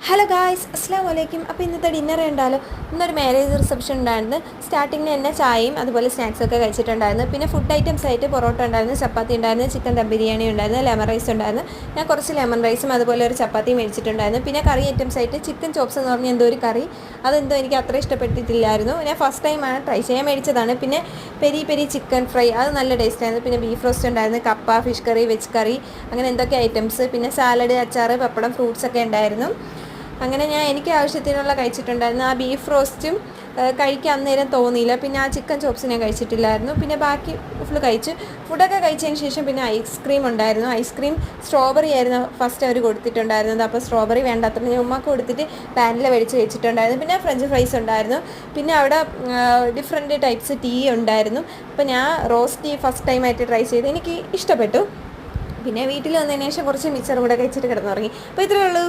Hello guys, അസ്സാം വലൈക്കും. അപ്പോൾ ഇന്നത്തെ ഡിന്നർ ഉണ്ടല്ലോ. ഇന്നൊരു മാരേജ് റിസപ്ഷൻ ഉണ്ടായിരുന്നു. സ്റ്റാർട്ടിങ്ങിൽ തന്നെ ചായയും അതുപോലെ സ്നാക്സൊക്കെ കഴിച്ചിട്ടുണ്ടായിരുന്നു. പിന്നെ ഫുഡ് ഐറ്റംസ് ആയിട്ട് പൊറോട്ട ഉണ്ടായിരുന്നു, ചപ്പാത്തി ഉണ്ടായിരുന്നു, ചിക്കൻ ദം ബിരിയാണി ഉണ്ടായിരുന്നു, ലെമൺ റൈസ് ഉണ്ടായിരുന്നു. ഞാൻ കുറച്ച് ലെമൺ റൈസും അതുപോലെ ഒരു ചപ്പാത്തിയും മേടിച്ചിട്ടുണ്ടായിരുന്നു. പിന്നെ കറി ഐറ്റംസ് ആയിട്ട് ചിക്കൻ ചോപ്സ് എന്ന് പറഞ്ഞാൽ എന്തോ ഒരു കറി, അതെന്തോ എനിക്ക് അത്ര ഇഷ്ടപ്പെട്ടിട്ടില്ലായിരുന്നു. ഞാൻ ഫസ്റ്റ് ടൈമാണ് ട്രൈ ചെയ്യാൻ മേടിച്ചതാണ്. പിന്നെ പെരി പെരി ചിക്കൻ ഫ്രൈ, അത് നല്ല ടേസ്റ്റ് ആയിരുന്നു. പിന്നെ ബീഫ് റോസ്റ്റ് ഉണ്ടായിരുന്നു, കപ്പ, ഫിഷ് കറി, വെജ് കറി, അങ്ങനെ എന്തൊക്കെ ഐറ്റംസ്. പിന്നെ സാലഡ്, അച്ചാർ, പപ്പടം, ഫ്രൂട്ട്സ് ഒക്കെ ഉണ്ടായിരുന്നു. അങ്ങനെ എനിക്ക് ആവശ്യത്തിനുള്ള കഴിച്ചിട്ടുണ്ടായിരുന്നു. ആ ബീഫ് റോസ്റ്റും കഴിക്കാൻ അന്നേരം തോന്നിയില്ല. പിന്നെ ആ ചിക്കൻ ചോപ്സ് ഞാൻ കഴിച്ചിട്ടില്ലായിരുന്നു. പിന്നെ ബാക്കി ഫുള്ള് കഴിച്ചു. ഫുഡൊക്കെ കഴിച്ചതിന് ശേഷം പിന്നെ ഐസ്ക്രീം ഉണ്ടായിരുന്നു. ഐസ്ക്രീം സ്ട്രോബെറി ആയിരുന്നു ഫസ്റ്റ് അവർ കൊടുത്തിട്ടുണ്ടായിരുന്നത്. അപ്പോൾ സ്ട്രോബെറി വേണ്ടാത്ത ഞാൻ ഉമ്മക്ക് കൊടുത്തിട്ട് പാനിൽ മേടിച്ച് വെച്ചിട്ടുണ്ടായിരുന്നു. പിന്നെ ഫ്രഞ്ച് ഫ്രൈസ് ഉണ്ടായിരുന്നു. പിന്നെ അവിടെ ഡിഫറെൻറ്റ് ടൈപ്സ് ടീ ഉണ്ടായിരുന്നു. അപ്പോൾ ഞാൻ റോസ് ടീ ഫസ്റ്റ് ടൈമായിട്ട് ട്രൈ ചെയ്ത് എനിക്ക് ഇഷ്ടപ്പെട്ടു. പിന്നെ വീട്ടിൽ വന്നതിന് ശേഷം കുറച്ച് മിച്ചർ കൂടെ കഴിച്ചിട്ട് കിടന്നുറങ്ങി. അപ്പോൾ ഇത്രയേ ഉള്ളൂ.